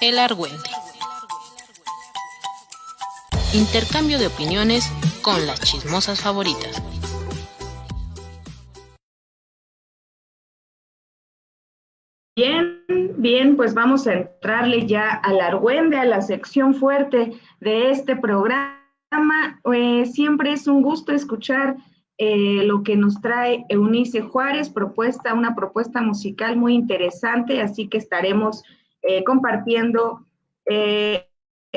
El Argüente. Intercambio de opiniones con las chismosas favoritas. Bien, bien, pues vamos a entrarle ya al argüende, a la sección fuerte de este programa. Siempre es un gusto escuchar lo que nos trae Eunice Juárez, una propuesta musical muy interesante, así que estaremos compartiendo eh,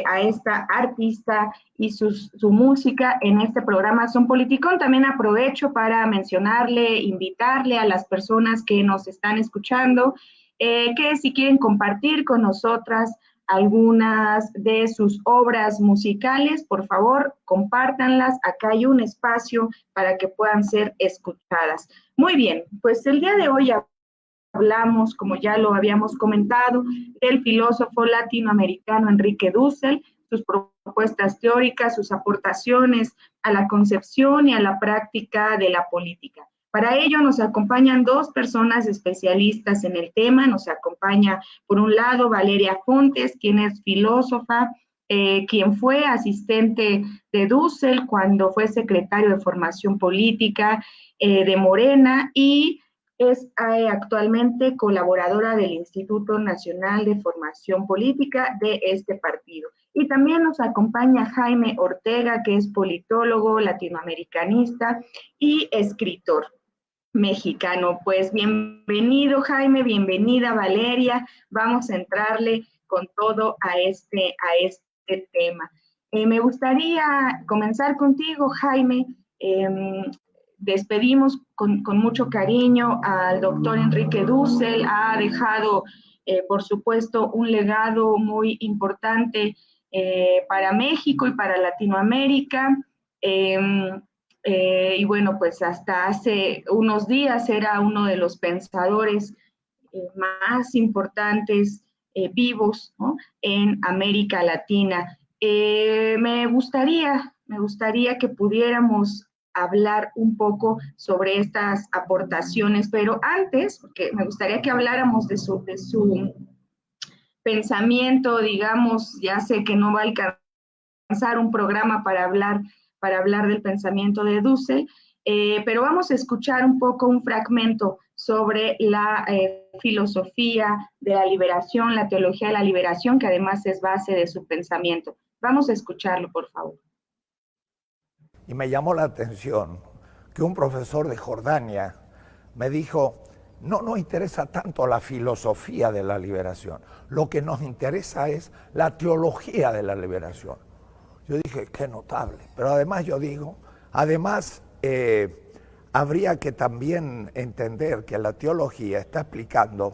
a esta artista y su música en este programa Son Politicón. También aprovecho para mencionarle, invitarle a las personas que nos están escuchando que si quieren compartir con nosotras algunas de sus obras musicales, por favor, compártanlas. Acá hay un espacio para que puedan ser escuchadas. Muy bien, pues el día de hoy hablamos, como ya lo habíamos comentado, del filósofo latinoamericano Enrique Dussel, sus propuestas teóricas, sus aportaciones a la concepción y a la práctica de la política. Para ello nos acompañan dos personas especialistas en el tema. Nos acompaña, por un lado, Valeria Fontes, quien es filósofa, quien fue asistente de Dussel cuando fue secretario de Formación Política de Morena y es actualmente colaboradora del Instituto Nacional de Formación Política de este partido. Y también nos acompaña Jaime Ortega, que es politólogo, latinoamericanista y escritor mexicano. Pues bienvenido Jaime, bienvenida Valeria, vamos a entrarle con todo a este tema. Me gustaría comenzar contigo, Jaime. Despedimos con mucho cariño al doctor Enrique Dussel, ha dejado, por supuesto, un legado muy importante para México y para Latinoamérica. Y bueno, pues hasta hace unos días era uno de los pensadores más importantes vivos, ¿no?, en América Latina. Me gustaría que pudiéramos hablar un poco sobre estas aportaciones, pero antes, porque me gustaría que habláramos de su pensamiento, digamos. Ya sé que no va a alcanzar un programa para hablar del pensamiento de Dussel, pero vamos a escuchar un poco un fragmento sobre la filosofía de la liberación, la teología de la liberación, que además es base de su pensamiento. Vamos a escucharlo, por favor. Y me llamó la atención que un profesor de Jordania me dijo: no nos interesa tanto la filosofía de la liberación, lo que nos interesa es la teología de la liberación. Yo dije, qué notable. Pero además yo digo, habría que también entender que la teología está explicando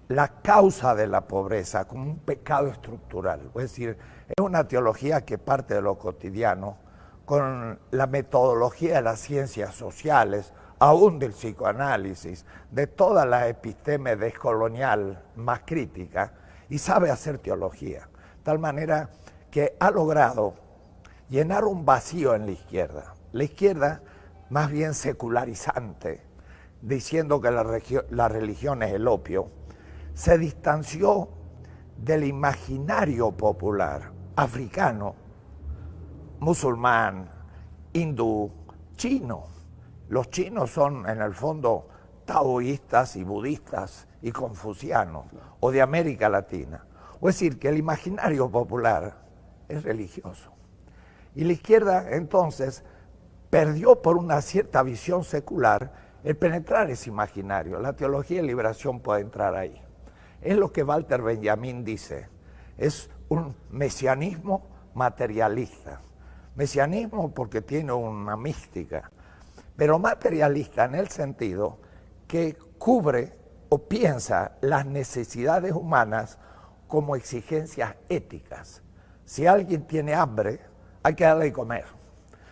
la causa de la pobreza como un pecado estructural. Es decir, es una teología que parte de lo cotidiano, con la metodología de las ciencias sociales, aún del psicoanálisis, de toda la episteme descolonial más crítica, y sabe hacer teología. De tal manera que ha logrado llenar un vacío en la izquierda. La izquierda, más bien secularizante, diciendo que la religión es el opio, se distanció del imaginario popular africano, musulmán, hindú, chino. Los chinos son en el fondo taoístas y budistas y confucianos, o de América Latina. Es decir, que el imaginario popular es religioso. Y la izquierda entonces perdió por una cierta visión secular el penetrar ese imaginario. La teología de liberación puede entrar ahí. Es lo que Walter Benjamin dice, es un mesianismo materialista. Mesianismo porque tiene una mística, pero materialista en el sentido que cubre o piensa las necesidades humanas como exigencias éticas. Si alguien tiene hambre, hay que darle de comer.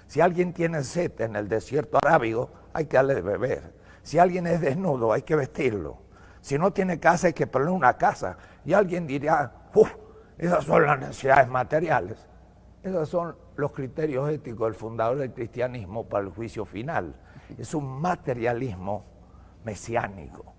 Si alguien tiene sed en el desierto arábigo, hay que darle de beber. Si alguien es desnudo, hay que vestirlo. Si no tiene casa, hay que ponerle una casa. Y alguien dirá, esas son las necesidades materiales. Esos son los criterios éticos del fundador del cristianismo para el juicio final. Es un materialismo mesiánico.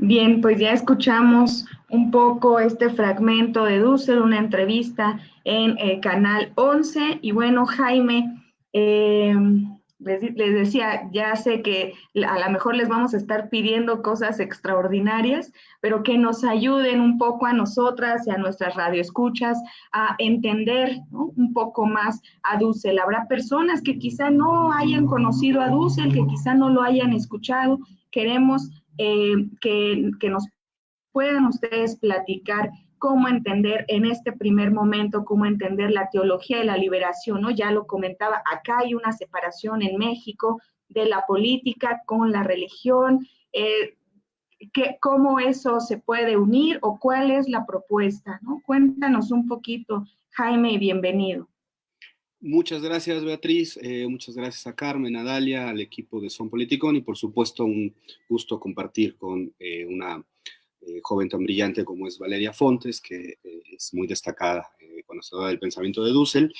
Bien, pues ya escuchamos un poco este fragmento de Dussel, una entrevista en Canal 11. Y bueno, Jaime, les decía, ya sé que a lo mejor les vamos a estar pidiendo cosas extraordinarias, pero que nos ayuden un poco a nosotras y a nuestras radioescuchas a entender, ¿no?, un poco más a Dussel. Habrá personas que quizá no hayan conocido a Dussel, que quizá no lo hayan escuchado. Queremos que nos puedan ustedes platicar cómo entender en este primer momento, cómo entender la teología de la liberación, ¿no? Ya lo comentaba, acá hay una separación en México de la política con la religión, cómo eso se puede unir o cuál es la propuesta, ¿no? Cuéntanos un poquito, Jaime, y bienvenido. Muchas gracias, Beatriz. Muchas gracias a Carmen, a Dalia, al equipo de Son Politicón y, por supuesto, un gusto compartir con una joven tan brillante como es Valeria Fontes, que es muy destacada conocedora del pensamiento de Dussel.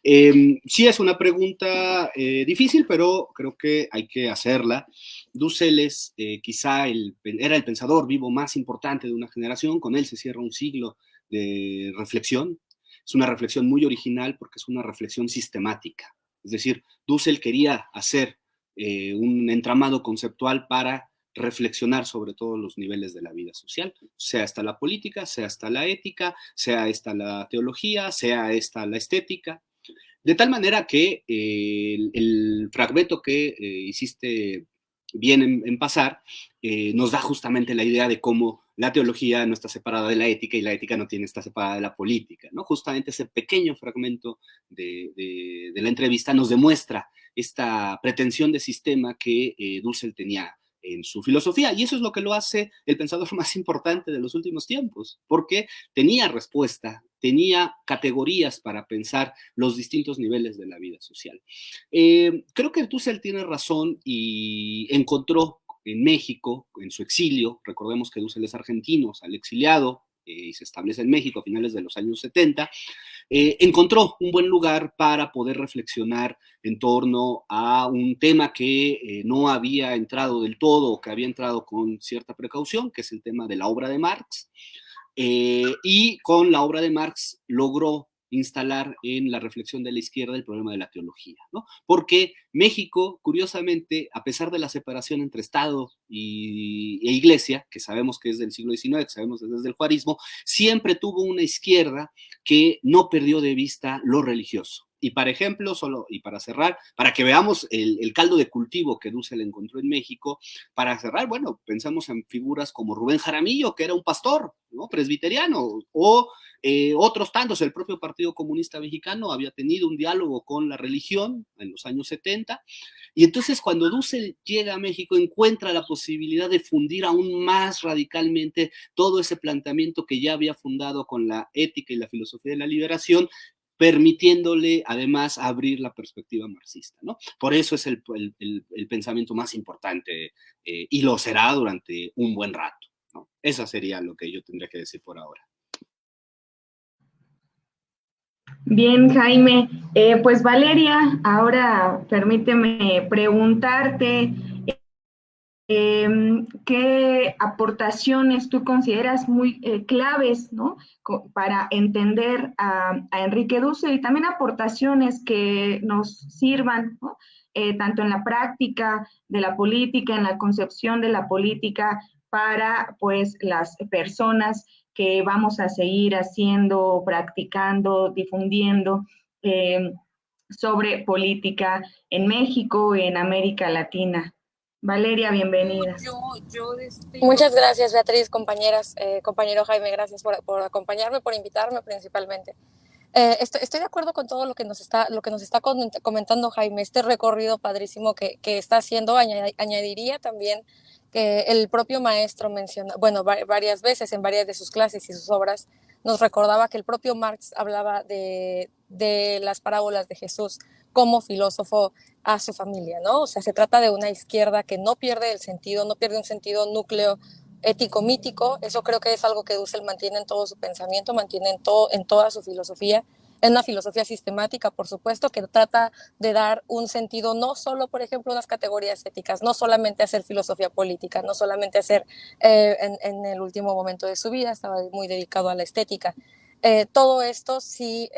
Sí es una pregunta difícil, pero creo que hay que hacerla. Dussel es quizá era el pensador vivo más importante de una generación. Con él se cierra un siglo de reflexión. Es una reflexión muy original porque es una reflexión sistemática. Es decir, Dussel quería hacer un entramado conceptual para reflexionar sobre todos los niveles de la vida social, sea esta la política, sea esta la ética, sea esta la teología, sea esta la estética. De tal manera que el fragmento que hiciste bien en pasar nos da justamente la idea de cómo la teología no está separada de la ética y la ética no está separada de la política, ¿no? Justamente ese pequeño fragmento de la entrevista nos demuestra esta pretensión de sistema que Dussel tenía en su filosofía, y eso es lo que lo hace el pensador más importante de los últimos tiempos, porque tenía respuesta, tenía categorías para pensar los distintos niveles de la vida social. Creo que Dussel tiene razón y encontró en México, en su exilio, recordemos que Dussel es argentino, sale exiliado y se establece en México a finales de los años 70, encontró un buen lugar para poder reflexionar en torno a un tema que no había entrado del todo o que había entrado con cierta precaución, que es el tema de la obra de Marx, y con la obra de Marx logró instalar en la reflexión de la izquierda el problema de la teología, ¿no? Porque México, curiosamente, a pesar de la separación entre Estado e Iglesia, que sabemos que es del siglo XIX, que sabemos desde el juarismo, siempre tuvo una izquierda que no perdió de vista lo religioso. Y para ejemplo, y para cerrar, para que veamos el caldo de cultivo que Dussel encontró en México, para cerrar, bueno, pensamos en figuras como Rubén Jaramillo, que era un pastor, ¿no?, presbiteriano, o otros tantos. El propio Partido Comunista Mexicano había tenido un diálogo con la religión en los años 70, y entonces cuando Dussel llega a México encuentra la posibilidad de fundir aún más radicalmente todo ese planteamiento que ya había fundado con la ética y la filosofía de la liberación, permitiéndole además abrir la perspectiva marxista, ¿no? Por eso es el pensamiento más importante y lo será durante un buen rato, ¿no? Eso sería lo que yo tendría que decir por ahora. Bien, Jaime. Pues Valeria, ahora permíteme preguntarte qué aportaciones tú consideras muy claves, ¿no?, para entender a Enrique Dussel, y también aportaciones que nos sirvan, ¿no?, tanto en la práctica de la política, en la concepción de la política, para pues las personas que vamos a seguir haciendo, practicando, difundiendo sobre política en México y en América Latina. Valeria, bienvenida. Muchas gracias, Beatriz, compañeras, compañero Jaime, gracias por acompañarme, por invitarme principalmente. Estoy de acuerdo con todo lo que nos está comentando Jaime, este recorrido padrísimo que está haciendo. Añadiría también que el propio maestro menciona, bueno, varias veces en varias de sus clases y sus obras, nos recordaba que el propio Marx hablaba de las parábolas de Jesús como filósofo a su familia, ¿no? O sea, se trata de una izquierda que no pierde el sentido, no pierde un sentido núcleo ético-mítico. Eso creo que es algo que Dussel mantiene en todo su pensamiento, mantiene en toda su filosofía, en una filosofía sistemática, por supuesto, que trata de dar un sentido no solo, por ejemplo, unas categorías éticas, no solamente hacer filosofía política, no solamente hacer, en el último momento de su vida, estaba muy dedicado a la estética. Todo esto sí,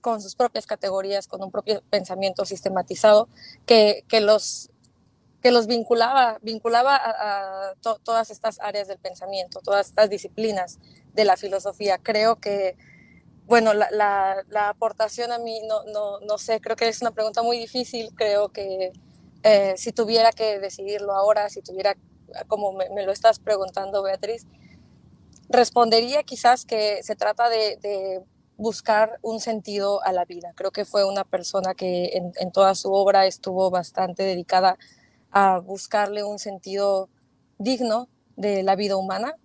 con sus propias categorías, con un propio pensamiento sistematizado que los vinculaba a todas estas áreas del pensamiento, todas estas disciplinas de la filosofía. Creo que, bueno, la aportación a mí, no sé, creo que es una pregunta muy difícil. Creo que si tuviera que decidirlo ahora, si tuviera, como me lo estás preguntando, Beatriz, respondería quizás que se trata de buscar un sentido a la vida. Creo que fue una persona que en toda su obra estuvo bastante dedicada a buscarle un sentido digno de la vida humana,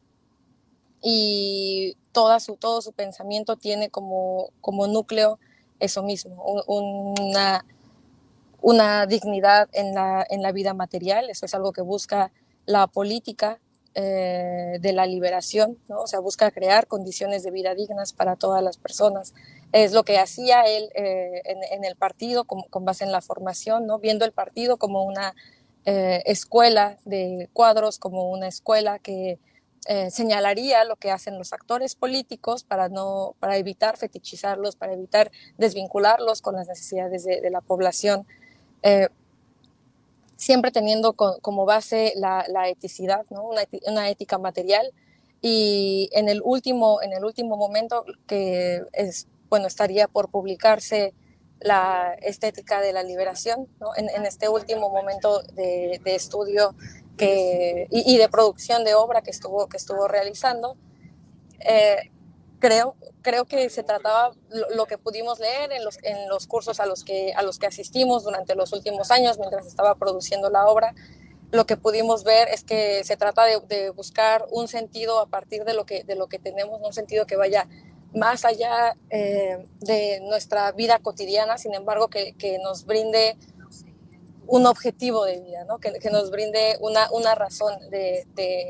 y todo su pensamiento tiene como núcleo eso mismo, una dignidad en la vida material. Eso es algo que busca la política de la liberación, ¿no? O sea, busca crear condiciones de vida dignas para todas las personas. Es lo que hacía él en el partido, con base en la formación, ¿no? Viendo el partido como una escuela de cuadros, como una escuela que señalaría lo que hacen los actores políticos para evitar fetichizarlos, para evitar desvincularlos con las necesidades de la población. Eh, Siempre teniendo como base la eticidad, ¿no? Una ética material. Y en el último momento, que es, bueno, estaría por publicarse la estética de la liberación, ¿no? En este último momento de estudio y de producción de obra que estuvo realizando, eh, creo que se trataba, lo que pudimos leer en los cursos a los que asistimos durante los últimos años mientras estaba produciendo la obra. Lo que pudimos ver es que se trata de buscar un sentido a partir de lo que tenemos, un sentido que vaya más allá de nuestra vida cotidiana, sin embargo, que nos brinde un objetivo de vida, ¿no? Que nos brinde una razón de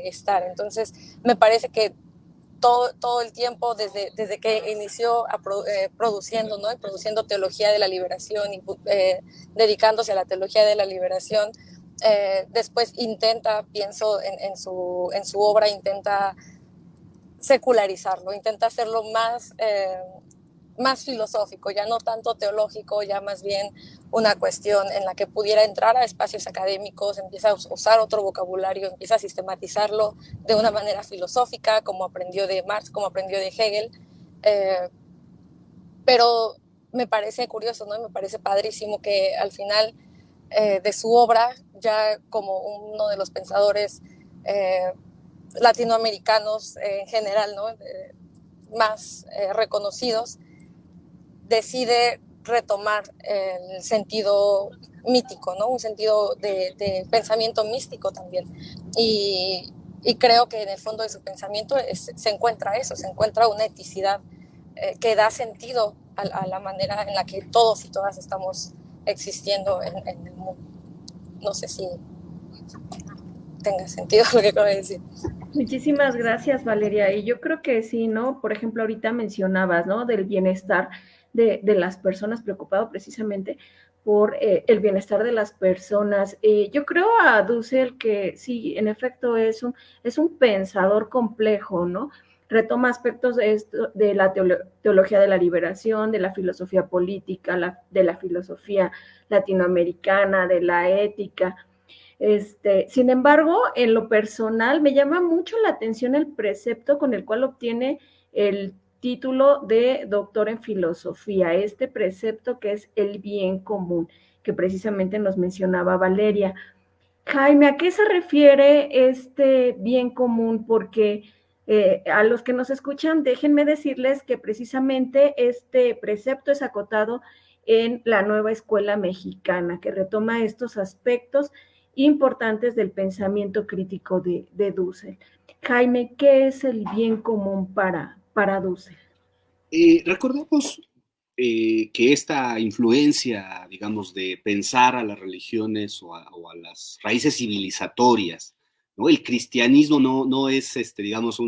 estar. Entonces, me parece que todo el tiempo, desde que inició produciendo, ¿no? Y produciendo teología de la liberación y dedicándose a la teología de la liberación, después pienso en su obra, intenta secularizarlo, intenta hacerlo más filosófico, ya no tanto teológico, ya más bien una cuestión en la que pudiera entrar a espacios académicos, empieza a usar otro vocabulario, empieza a sistematizarlo de una manera filosófica, como aprendió de Marx, como aprendió de Hegel. Pero me parece curioso, ¿no? Me parece padrísimo que al final de su obra, ya como uno de los pensadores latinoamericanos en general, ¿no? Más reconocidos, decide retomar el sentido mítico, ¿no? Un sentido de pensamiento místico también. Y creo que en el fondo de su pensamiento se encuentra eso, se encuentra una eticidad que da sentido a la manera en la que todos y todas estamos existiendo en el mundo. No sé si tenga sentido lo que acabo de decir. Muchísimas gracias, Valeria. Y yo creo que sí, ¿no? Por ejemplo, ahorita mencionabas, ¿no? Del bienestar de las personas, preocupado precisamente por el bienestar de las personas. Yo creo a Dussel que sí, en efecto, es un pensador complejo, ¿no? Retoma aspectos de la teología de la liberación, de la filosofía política, de la filosofía latinoamericana, de la ética. Sin embargo, en lo personal me llama mucho la atención el precepto con el cual obtiene el título de doctor en filosofía, este precepto que es el bien común, que precisamente nos mencionaba Valeria. Jaime, ¿a qué se refiere este bien común? Porque a los que nos escuchan, déjenme decirles que precisamente este precepto es acotado en la nueva escuela mexicana, que retoma estos aspectos importantes del pensamiento crítico de Dussel. Jaime, ¿qué es el bien común para Dussel? Recordemos que esta influencia, digamos, de pensar a las religiones o a las raíces civilizatorias, ¿no? El cristianismo no es, digamos,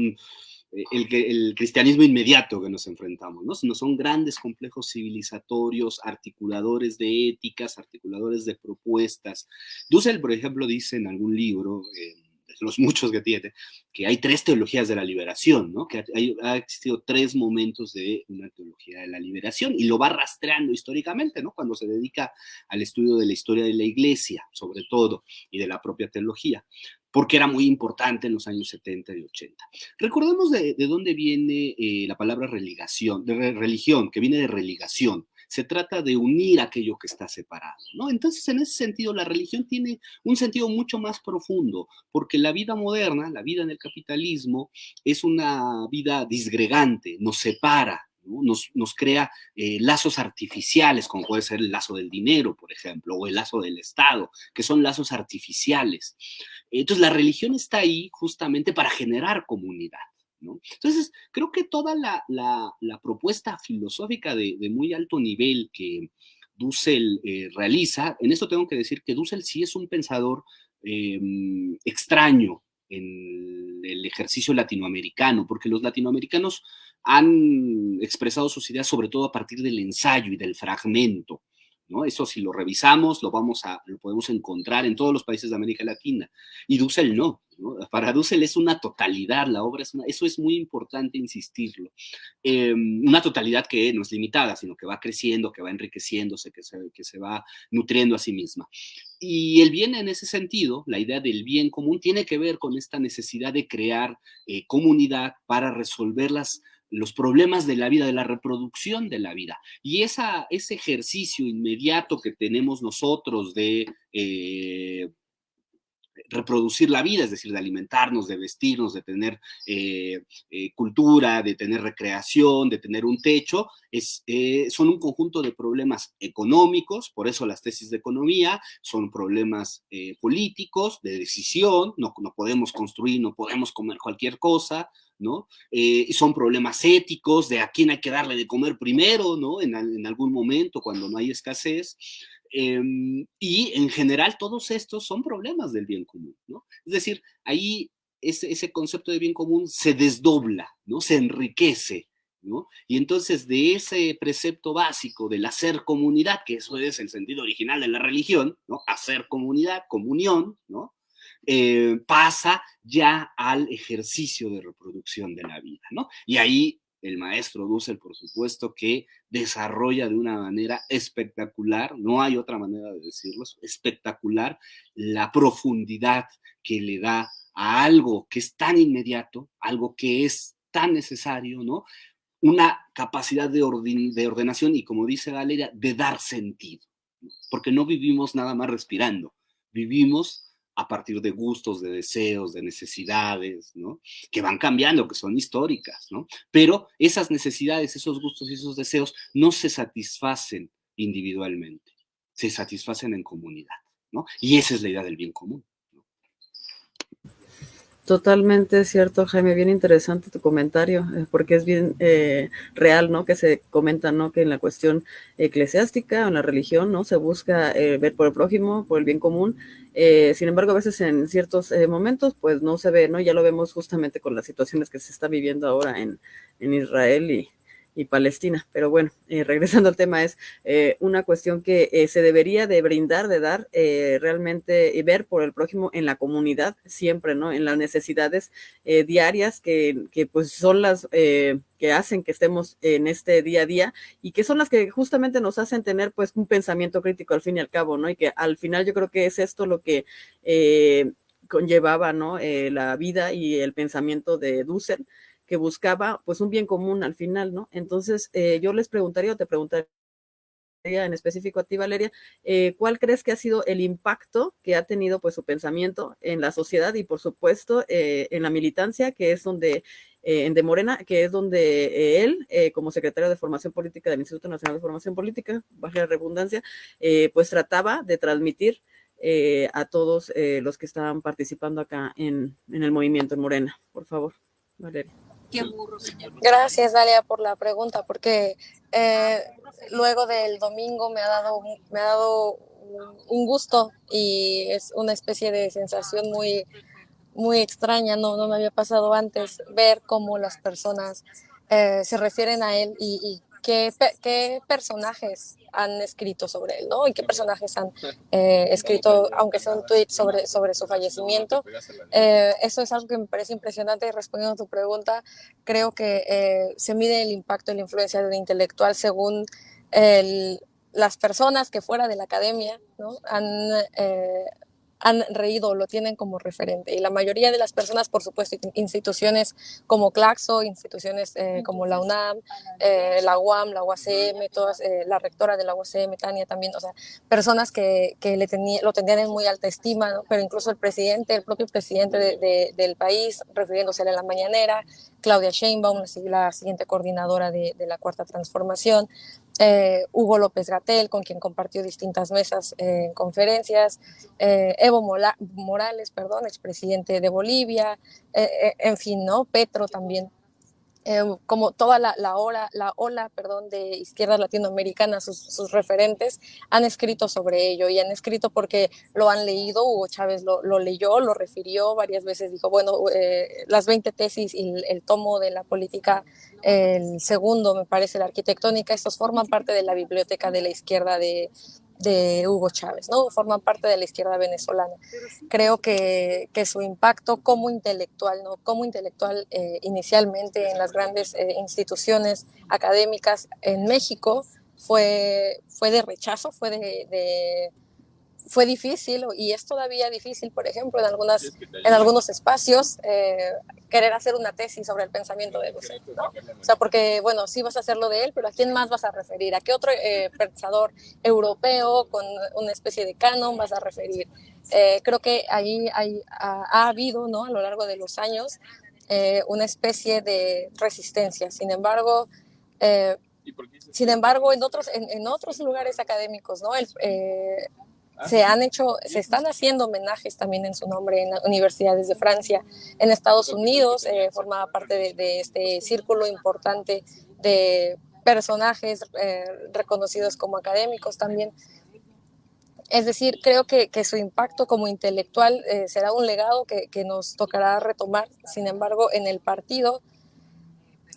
el cristianismo inmediato que nos enfrentamos, ¿no? Sino son grandes complejos civilizatorios, articuladores de éticas, articuladores de propuestas. Dussel, por ejemplo, dice en algún libro, de los muchos que tiene, que hay 3 teologías de la liberación, ¿no? Que ha existido 3 momentos de una teología de la liberación, y lo va rastreando históricamente, ¿no? Cuando se dedica al estudio de la historia de la Iglesia, sobre todo, y de la propia teología, porque era muy importante en los años 70 y 80. Recordemos de dónde viene la palabra religión, que viene de religación. Se trata de unir aquello que está separado, ¿no? Entonces, en ese sentido, la religión tiene un sentido mucho más profundo, porque la vida moderna, la vida en el capitalismo, es una vida disgregante, nos separa, ¿no? Nos crea lazos artificiales, como puede ser el lazo del dinero, por ejemplo, o el lazo del Estado, que son lazos artificiales. Entonces, la religión está ahí justamente para generar comunidad, ¿no? Entonces, creo que toda la propuesta filosófica de muy alto nivel que Dussel realiza, en esto tengo que decir que Dussel sí es un pensador extraño en el ejercicio latinoamericano, porque los latinoamericanos han expresado sus ideas sobre todo a partir del ensayo y del fragmento, ¿no? Eso, si lo revisamos, lo podemos encontrar en todos los países de América Latina. Y Dussel no, ¿no? Para Dussel es una totalidad, la obra eso es muy importante insistirlo. Una totalidad que no es limitada, sino que va creciendo, que va enriqueciéndose, que se va nutriendo a sí misma. Y el bien, en ese sentido, la idea del bien común tiene que ver con esta necesidad de crear comunidad para resolver los problemas de la vida, de la reproducción de la vida. Y ese ejercicio inmediato que tenemos nosotros de reproducir la vida, es decir, de alimentarnos, de vestirnos, de tener cultura, de tener recreación, de tener un techo, son un conjunto de problemas económicos, por eso las tesis de economía, son problemas políticos, de decisión, no podemos construir, no podemos comer cualquier cosa, ¿no? Y son problemas éticos, de a quién hay que darle de comer primero, ¿no? En algún momento, cuando no hay escasez. Y en general todos estos son problemas del bien común, ¿no? Es decir, ahí ese concepto de bien común se desdobla, ¿no? Se enriquece, ¿no? Y entonces de ese precepto básico del hacer comunidad, que eso es el sentido original de la religión, ¿no? Hacer comunidad, comunión, ¿no? Pasa ya al ejercicio de reproducción de la vida, ¿no? Y ahí el maestro Dussel, por supuesto, que desarrolla de una manera espectacular, no hay otra manera de decirlo, espectacular, la profundidad que le da a algo que es tan inmediato, algo que es tan necesario, ¿no? Una capacidad de ordenación y, como dice Valeria, de dar sentido, ¿no? Porque no vivimos nada más respirando, vivimos a partir de gustos, de deseos, de necesidades, ¿no? Que van cambiando, que son históricas, ¿no? Pero esas necesidades, esos gustos y esos deseos no se satisfacen individualmente, se satisfacen en comunidad, ¿no? Y esa es la idea del bien común. Totalmente cierto, Jaime, bien interesante tu comentario, porque es bien real, ¿no? Que se comenta, ¿no? Que en la cuestión eclesiástica o en la religión, ¿no? Se busca ver por el prójimo, por el bien común. Sin embargo, a veces en ciertos momentos, pues no se ve, ¿no? Ya lo vemos justamente con las situaciones que se está viviendo ahora en Israel y Palestina. Pero bueno, regresando al tema, es una cuestión que se debería de brindar, de dar realmente y ver por el prójimo en la comunidad siempre, ¿no? En las necesidades diarias que pues son las que hacen que estemos en este día a día y que son las que justamente nos hacen tener pues un pensamiento crítico al fin y al cabo, ¿no? Y que al final yo creo que es esto lo que conllevaba, ¿no? La vida y el pensamiento de Dussel, que buscaba pues un bien común al final, ¿no? Entonces yo les preguntaría o te preguntaría en específico a ti, Valeria, ¿cuál crees que ha sido el impacto que ha tenido pues su pensamiento en la sociedad y por supuesto en la militancia, que es donde de Morena, que es donde él, como secretario de Formación Política del Instituto Nacional de Formación Política, baja la redundancia, pues trataba de transmitir a todos los que estaban participando acá en el movimiento en Morena? Por favor, Valeria. Qué burro, señor. Gracias, Dalia, por la pregunta, porque luego del domingo me ha dado un gusto y es una especie de sensación muy muy extraña, no me había pasado antes ver cómo las personas se refieren a él y qué personajes han escrito sobre él, ¿no? Y qué personajes han escrito, aunque sea un tweet sobre su fallecimiento. Eso es algo que me parece impresionante. Y respondiendo a tu pregunta, creo que se mide el impacto y la influencia de un intelectual según las personas que fuera de la academia, ¿no? Han reído o lo tienen como referente. Y la mayoría de las personas, por supuesto, instituciones como Claxo, instituciones como la UNAM, la UAM, la UACM, todas, la rectora de la UACM, Tania también, o sea, personas que lo tenían en muy alta estima, ¿no? Pero incluso el propio presidente del país, refiriéndose a la mañanera, Claudia Sheinbaum, la siguiente coordinadora de la Cuarta Transformación, Hugo López-Gatell, con quien compartió distintas mesas en conferencias, Evo Morales, perdón, expresidente de Bolivia, en fin, ¿no? Petro también. Como toda la ola de izquierdas latinoamericanas, sus referentes han escrito sobre ello y han escrito porque lo han leído. Hugo Chávez lo leyó, lo refirió varias veces, dijo, bueno, las 20 tesis y el tomo de la política, el segundo, me parece, la arquitectónica, estos forman parte de la biblioteca de la izquierda de Hugo Chávez, ¿no? Forman parte de la izquierda venezolana. Creo que su impacto como intelectual, ¿no? Como intelectual inicialmente en las grandes instituciones académicas en México fue de rechazo, fue difícil y es todavía difícil, por ejemplo, en algunos espacios querer hacer una tesis sobre el pensamiento de Dussel, ¿no? O sea, porque, bueno, sí vas a hacerlo de él, pero ¿a quién más vas a referir? ¿A qué otro pensador europeo con una especie de canon vas a referir? Creo que ahí ha habido, ¿no? A lo largo de los años una especie de resistencia. Sin embargo, en otros lugares académicos, ¿no? Se están haciendo homenajes también en su nombre en universidades de Francia, en Estados Unidos, formaba parte de este círculo importante de personajes reconocidos como académicos también. Es decir, creo que su impacto como intelectual será un legado que nos tocará retomar. Sin embargo, en el partido,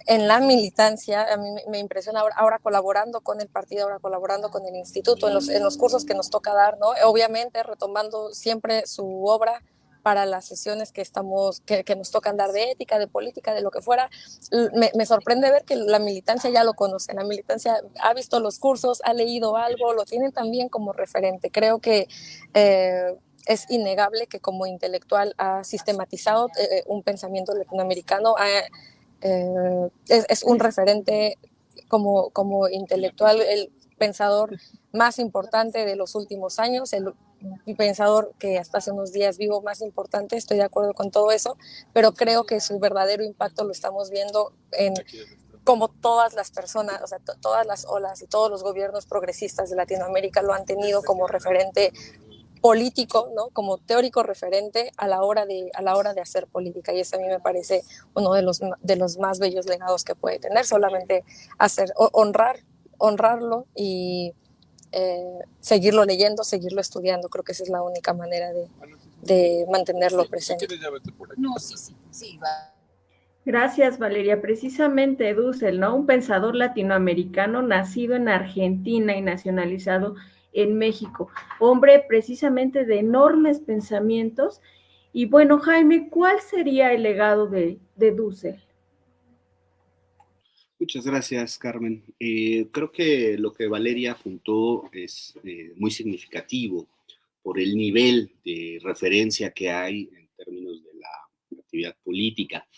en la militancia, a mí me impresiona ahora colaborando con el partido, ahora colaborando con el instituto, en los cursos que nos toca dar, ¿no? Obviamente retomando siempre su obra para las sesiones que nos tocan dar de ética, de política, de lo que fuera. Me sorprende ver que la militancia ya lo conoce, la militancia ha visto los cursos, ha leído algo, lo tienen también como referente. Creo que es innegable que como intelectual ha sistematizado un pensamiento latinoamericano, es un referente como intelectual, el pensador más importante de los últimos años, el pensador que hasta hace unos días vivo más importante, estoy de acuerdo con todo eso, pero creo que su verdadero impacto lo estamos viendo en como todas las personas, o sea, todas las olas y todos los gobiernos progresistas de Latinoamérica lo han tenido como referente político, ¿no? Como teórico referente a la hora de hacer política, y eso a mí me parece uno de los más bellos legados que puede tener, solamente honrarlo y seguirlo leyendo, seguirlo estudiando. Creo que esa es la única manera de mantenerlo presente. No, sí, va. Gracias, Valeria. Precisamente Dussel, ¿no? Un pensador latinoamericano nacido en Argentina y nacionalizado en México. Hombre precisamente de enormes pensamientos. Y bueno, Jaime, ¿cuál sería el legado de Dussel? Muchas gracias, Carmen. Creo que lo que Valeria apuntó es muy significativo por el nivel de referencia que hay en términos de la actividad política.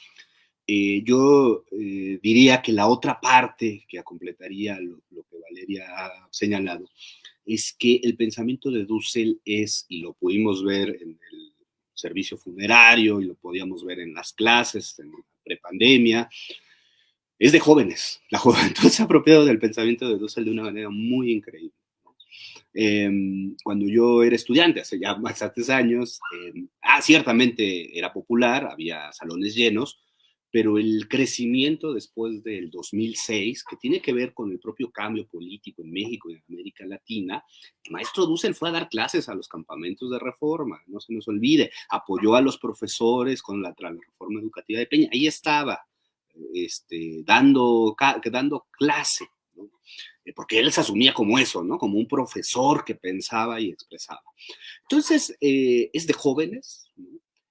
Yo diría que la otra parte que completaría lo que Valeria ha señalado es que el pensamiento de Dussel es, y lo pudimos ver en el servicio funerario y lo podíamos ver en las clases, en la prepandemia, es de jóvenes. La juventud se ha apropiado del pensamiento de Dussel de una manera muy increíble. Cuando yo era estudiante, hace ya bastantes años, ciertamente era popular, había salones llenos, pero el crecimiento después del 2006, que tiene que ver con el propio cambio político en México y en América Latina, el maestro Dussel fue a dar clases a los campamentos de reforma, no se nos olvide, apoyó a los profesores con la reforma educativa de Peña, ahí estaba, dando clase, ¿no? Porque él se asumía como eso, ¿no? Como un profesor que pensaba y expresaba. Entonces, es de jóvenes, ¿no?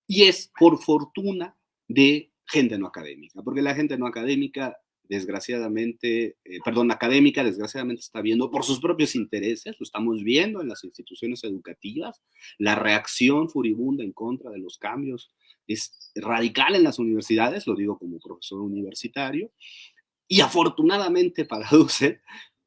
Y es, por fortuna, de gente no académica, porque la gente no académica, desgraciadamente, académica, desgraciadamente está viendo por sus propios intereses, lo estamos viendo en las instituciones educativas, la reacción furibunda en contra de los cambios es radical en las universidades, lo digo como profesor universitario, y afortunadamente para Dussel,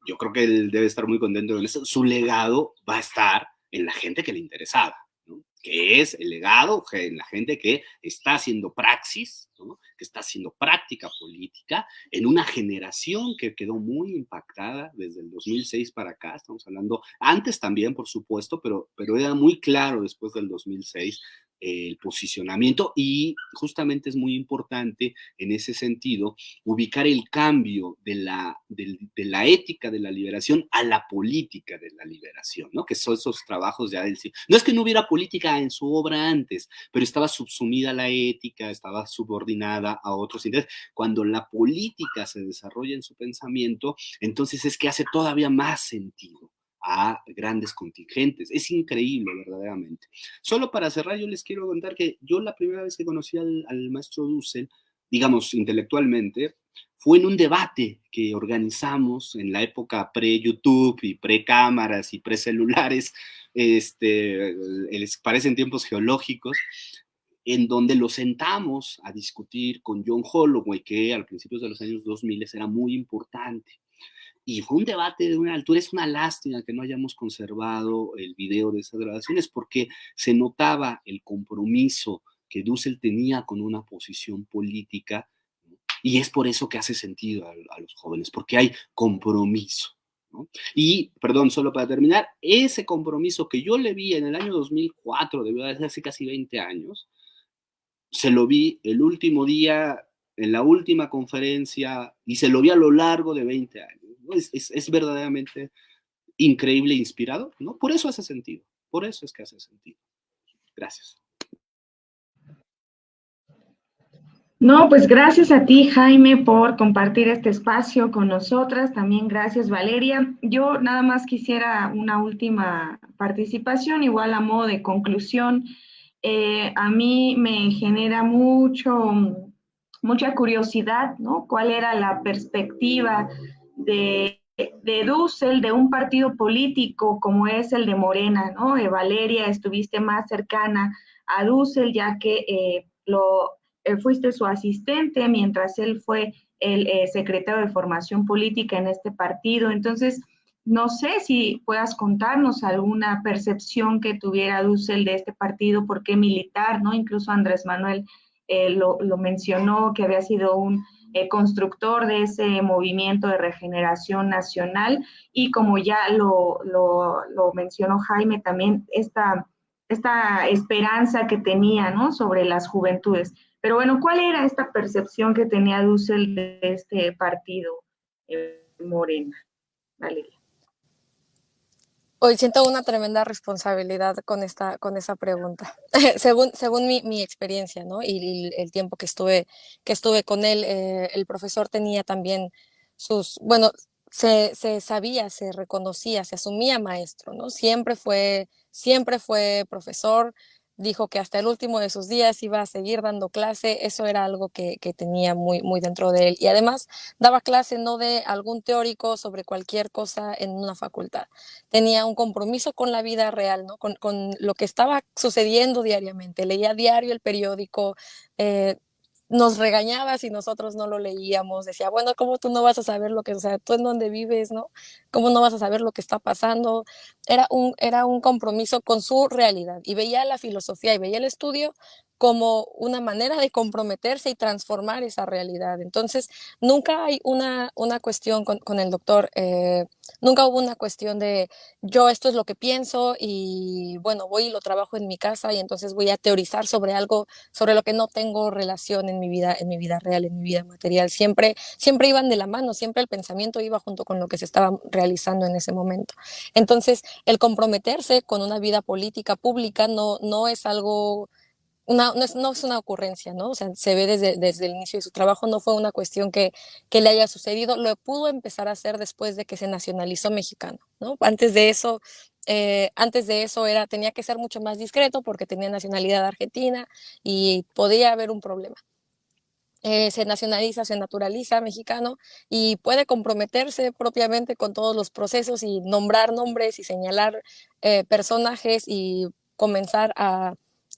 yo creo que él debe estar muy contento con eso, su legado va a estar en la gente que le interesaba, ¿no? Que es el legado en la gente que está haciendo praxis, ¿no? Que está haciendo práctica política en una generación que quedó muy impactada desde el 2006 para acá, estamos hablando antes también, por supuesto, pero era muy claro después del 2006 el posicionamiento, y justamente es muy importante en ese sentido ubicar el cambio de la ética de la liberación a la política de la liberación, ¿no? Que son esos trabajos ya del siglo. No es que no hubiera política en su obra antes, pero estaba subsumida la ética, estaba subordinada a otros intereses. Cuando la política se desarrolla en su pensamiento, entonces es que hace todavía más sentido a grandes contingentes. Es increíble, verdaderamente. Solo para cerrar, yo les quiero contar que yo la primera vez que conocí al maestro Dussel, digamos, intelectualmente, fue en un debate que organizamos en la época pre-YouTube y pre-cámaras y pre-celulares, parecen tiempos geológicos, en donde lo sentamos a discutir con John Holloway, que a principios de los años 2000 era muy importante. Y fue un debate de una altura. Es una lástima que no hayamos conservado el video de esas grabaciones, porque se notaba el compromiso que Dussel tenía con una posición política, ¿no? Y es por eso que hace sentido a los jóvenes, porque hay compromiso, ¿no? Y, perdón, solo para terminar, ese compromiso que yo le vi en el año 2004, debió de hace casi 20 años, se lo vi el último día, en la última conferencia, y se lo vi a lo largo de 20 años. ¿No? Es verdaderamente increíble e inspirador, ¿no? Por eso hace sentido, por eso es que hace sentido. Gracias. No, pues gracias a ti, Jaime, por compartir este espacio con nosotras. También gracias, Valeria. Yo nada más quisiera una última participación, igual a modo de conclusión. A mí me genera mucha curiosidad, ¿no? ¿Cuál era la perspectiva de Dussel, de un partido político como es el de Morena, ¿no? Valeria, estuviste más cercana a Dussel, ya que fuiste su asistente mientras él fue el secretario de formación política en este partido. Entonces, no sé si puedas contarnos alguna percepción que tuviera Dussel de este partido, por qué militar, ¿no? Incluso Andrés Manuel lo mencionó, que había sido un constructor de ese movimiento de regeneración nacional, y como ya lo mencionó Jaime, también esta esperanza que tenía, ¿no? Sobre las juventudes. Pero bueno, ¿cuál era esta percepción que tenía Dussel de este partido Morena? Valeria. Hoy siento una tremenda responsabilidad con esa pregunta. según mi experiencia, ¿no? Y el tiempo que estuve con él, el profesor tenía también bueno, se sabía, se reconocía, se asumía maestro, ¿no? Siempre fue profesor. Dijo que hasta el último de sus días iba a seguir dando clase. Eso era algo que tenía muy, muy dentro de él. Y además daba clase no de algún teórico sobre cualquier cosa en una facultad. Tenía un compromiso con la vida real, ¿no? Con lo que estaba sucediendo diariamente. Leía diario el periódico, nos regañaba si nosotros no lo leíamos. Decía, bueno, ¿cómo tú no vas a saber o sea, tú en dónde vives, ¿no? ¿Cómo no vas a saber lo que está pasando? Era un compromiso con su realidad, y veía la filosofía y veía el estudio como una manera de comprometerse y transformar esa realidad. Entonces, nunca hay una cuestión con el doctor, nunca hubo una cuestión de yo esto es lo que pienso y bueno, voy y lo trabajo en mi casa y entonces voy a teorizar sobre algo sobre lo que no tengo relación en mi vida real, en mi vida material. Siempre iban de la mano, siempre el pensamiento iba junto con lo que se estaba realizando en ese momento. Entonces, el comprometerse con una vida política pública no es algo no es una ocurrencia, ¿no? O sea, se ve desde el inicio de su trabajo, no fue una cuestión que le haya sucedido, lo pudo empezar a hacer después de que se nacionalizó mexicano, ¿no? Antes de eso tenía que ser mucho más discreto porque tenía nacionalidad argentina y podía haber un problema. Se nacionaliza, se naturaliza mexicano y puede comprometerse propiamente con todos los procesos y nombrar nombres y señalar personajes y comenzar a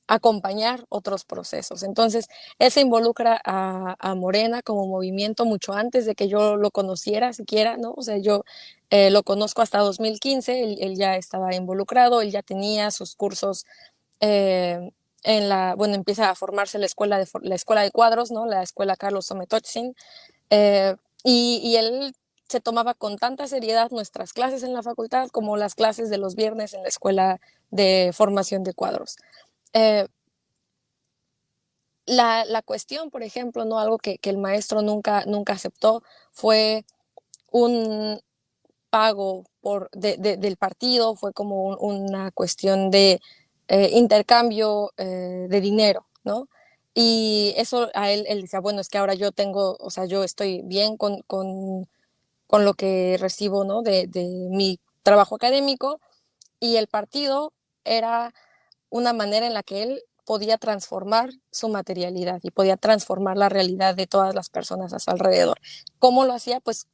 acompañar otros procesos. Entonces, él se involucra a Morena como movimiento mucho antes de que yo lo conociera siquiera, ¿no? O sea, yo lo conozco hasta 2015, él ya estaba involucrado, él ya tenía sus cursos eh, bueno, empieza a formarse la escuela de cuadros, ¿no? La escuela Carlos Sometotzin, eh, y él se tomaba con tanta seriedad nuestras clases en la facultad como las clases de los viernes en la escuela de formación de cuadros. Eh, la cuestión, por ejemplo, no algo que el maestro nunca aceptó fue un pago del partido, fue como una cuestión de intercambio de dinero, ¿no? Y eso él decía, bueno, es que ahora yo tengo, o sea, yo estoy bien con lo que recibo, ¿no? De mi trabajo académico y el partido era una manera en la que él podía transformar su materialidad y podía transformar la realidad de todas las personas a su alrededor. ¿Cómo lo hacía? Pues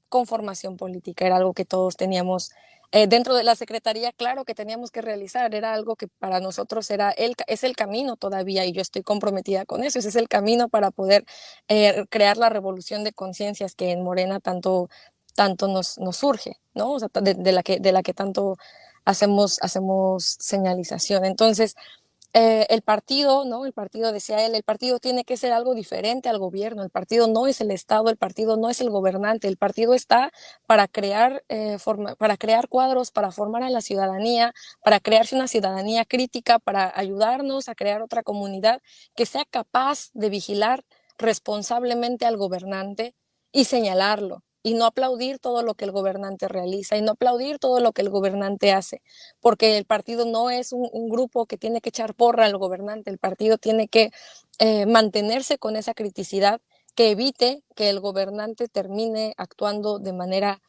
con formación política, era algo que todos teníamos dentro de la Secretaría, claro que teníamos que realizar, era algo que para nosotros es el camino todavía y yo estoy comprometida con eso, ese es el camino para poder crear la revolución de conciencias que en Morena tanto nos surge, ¿no? O sea, de la que tanto hacemos señalización. Entonces, el partido, ¿no? El partido, decía él, el partido tiene que ser algo diferente al gobierno, el partido no es el Estado, el partido no es el gobernante, el partido está para crear cuadros, para formar a la ciudadanía, para crearse una ciudadanía crítica, para ayudarnos a crear otra comunidad que sea capaz de vigilar responsablemente al gobernante y señalarlo, y no aplaudir todo lo que el gobernante realiza, y no aplaudir todo lo que el gobernante hace, porque el partido no es un grupo que tiene que echar porra al gobernante, el partido tiene que mantenerse con esa criticidad que evite que el gobernante termine actuando de manera,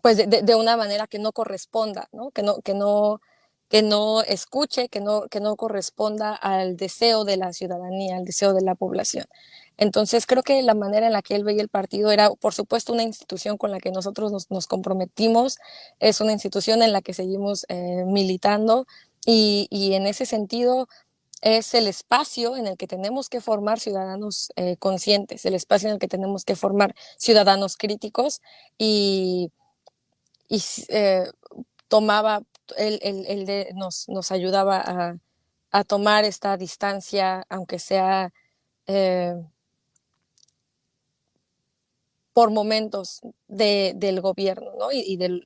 pues de una manera que no corresponda, ¿no? Que no escuche, que no corresponda al deseo de la ciudadanía, al deseo de la población. Entonces, creo que la manera en la que él veía el partido era, por supuesto, una institución con la que nosotros nos comprometimos, es una institución en la que seguimos militando y en ese sentido es el espacio en el que tenemos que formar ciudadanos conscientes, el espacio en el que tenemos que formar ciudadanos críticos y, y tomaba, nos ayudaba a tomar esta distancia, aunque sea eh, por momentos del gobierno, ¿no? Y del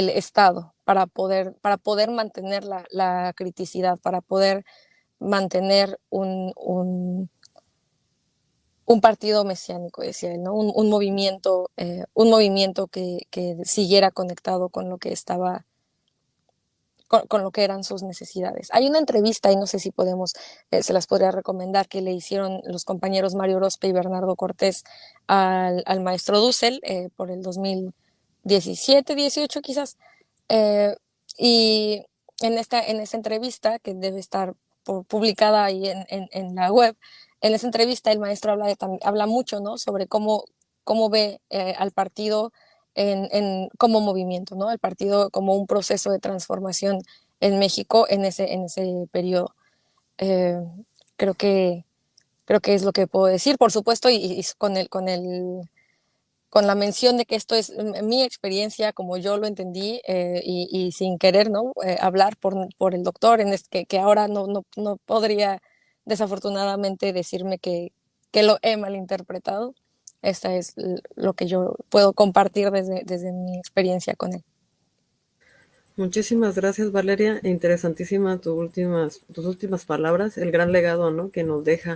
Estado para poder mantener la criticidad, para poder mantener un partido mesiánico, decía él, ¿no? Un movimiento que siguiera conectado con lo que estaba, con lo que eran sus necesidades. Hay una entrevista, y no sé si se las podría recomendar, que le hicieron los compañeros Mario Orozpe y Bernardo Cortés al maestro Dussel por el 2017, 18 quizás, y en esta entrevista, que debe estar publicada ahí en la web, en esa entrevista el maestro habla mucho, ¿no? Sobre cómo ve al partido como movimiento, ¿no? El partido como un proceso de transformación en México en ese periodo. Eh, creo que creo que es lo que puedo decir, por supuesto, y con con la mención de que esto es mi experiencia, como yo lo entendí, y sin querer, ¿no? Hablar por el doctor, que ahora no podría desafortunadamente decirme que lo he malinterpretado. Esta es lo que yo puedo compartir desde mi experiencia con él. Muchísimas gracias, Valeria. Interesantísima tus últimas palabras, el gran legado, ¿no?, que nos deja